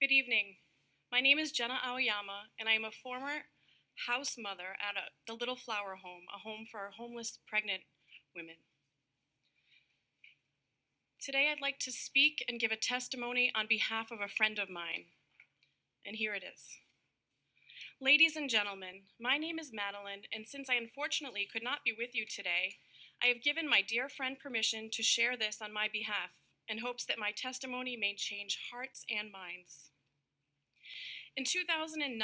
Good evening. My name is Jenna Aoyama, and I am a former house mother at the Little Flower Home, a home for homeless pregnant women. Today I'd like to speak and give a testimony on behalf of a friend of mine, and here it is. Ladies and gentlemen, my name is Madeline, and since I unfortunately could not be with you today, I have given my dear friend permission to share this on my behalf in hopes that my testimony may change hearts and minds. In 2009,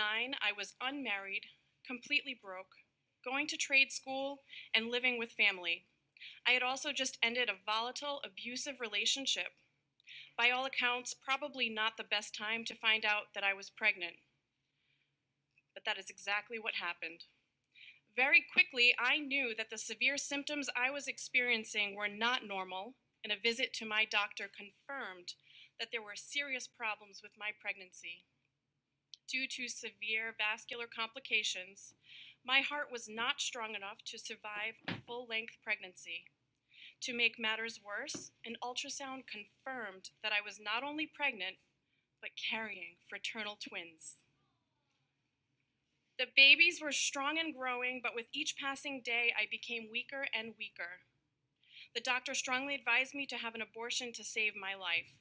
I was unmarried, completely broke, going to trade school, and living with family. I had also just ended a volatile, abusive relationship. By all accounts, probably not the best time to find out that I was pregnant. But that is exactly what happened. Very quickly, I knew that the severe symptoms I was experiencing were not normal, and a visit to my doctor confirmed that there were serious problems with my pregnancy. Due to severe vascular complications, my heart was not strong enough to survive a full-length pregnancy. To make matters worse, an ultrasound confirmed that I was not only pregnant, but carrying fraternal twins. The babies were strong and growing, but with each passing day, I became weaker and weaker. The doctor strongly advised me to have an abortion to save my life.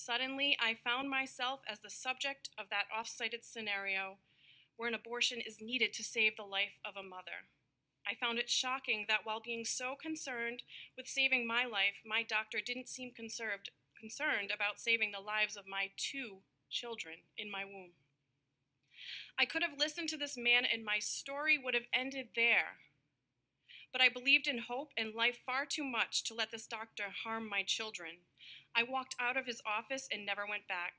Suddenly, I found myself as the subject of that off-cited scenario where an abortion is needed to save the life of a mother. I found it shocking that while being so concerned with saving my life, my doctor didn't seem concerned about saving the lives of my 2 children in my womb. I could have listened to this man and my story would have ended there. But I believed in hope and life far too much to let this doctor harm my children. I walked out of his office and never went back.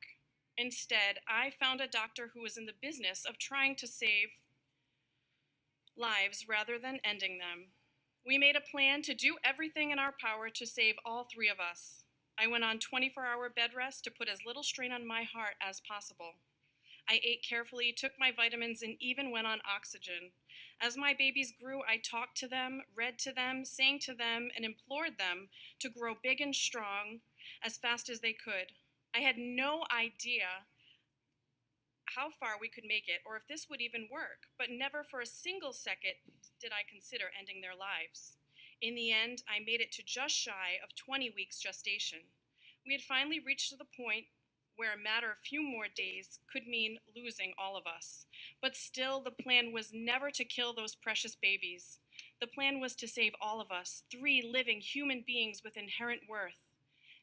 Instead, I found a doctor who was in the business of trying to save lives rather than ending them. We made a plan to do everything in our power to save all 3 of us. I went on 24-hour bed rest to put as little strain on my heart as possible. I ate carefully, took my vitamins, and even went on oxygen. As my babies grew, I talked to them, read to them, sang to them, and implored them to grow big and strong as fast as they could. I had no idea how far we could make it or if this would even work, but never for a single second did I consider ending their lives. In the end, I made it to just shy of 20 weeks gestation. We had finally reached the point where a matter of few more days could mean losing all of us. But still, the plan was never to kill those precious babies. The plan was to save all of us, 3 living human beings with inherent worth.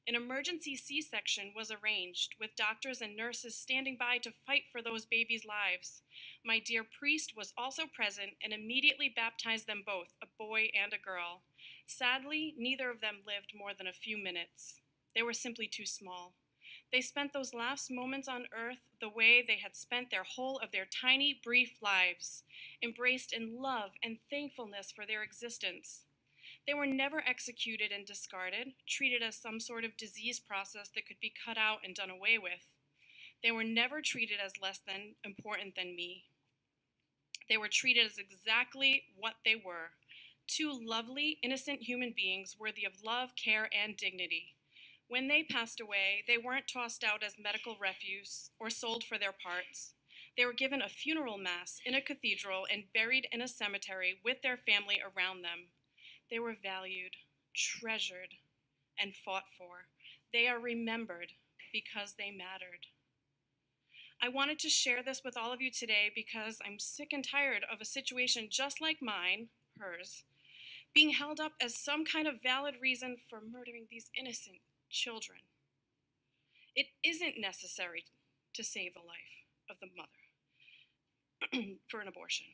An emergency C-section was arranged, with doctors and nurses standing by to fight for those babies' lives. My dear priest was also present and immediately baptized them both, a boy and a girl. Sadly, neither of them lived more than a few minutes. They were simply too small. They spent those last moments on earth the way they had spent their whole of their tiny, brief lives, embraced in love and thankfulness for their existence. They were never executed and discarded, treated as some sort of disease process that could be cut out and done away with. They were never treated as less than important than me. They were treated as exactly what they were, 2 lovely, innocent human beings worthy of love, care, and dignity. When they passed away, they weren't tossed out as medical refuse or sold for their parts. They were given a funeral mass in a cathedral and buried in a cemetery with their family around them. They were valued, treasured, and fought for. They are remembered because they mattered. I wanted to share this with all of you today because I'm sick and tired of a situation just like mine, hers, being held up as some kind of valid reason for murdering these innocent children. It isn't necessary to save the life of the mother for an abortion.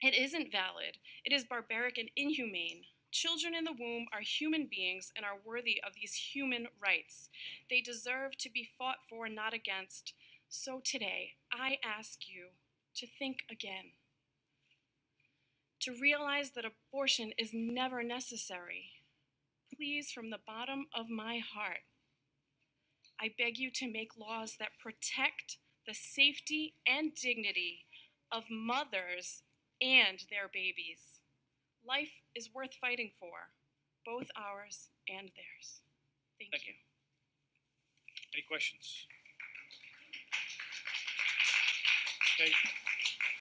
It isn't valid. It is barbaric and inhumane. Children in the womb are human beings and are worthy of these human rights. They deserve to be fought for, not against. So today, I ask you to think again. To realize that abortion is never necessary. Please, from the bottom of my heart, I beg you to make laws that protect the safety and dignity of mothers and their babies. Life is worth fighting for, both ours and theirs. Thank you. Any questions? Okay.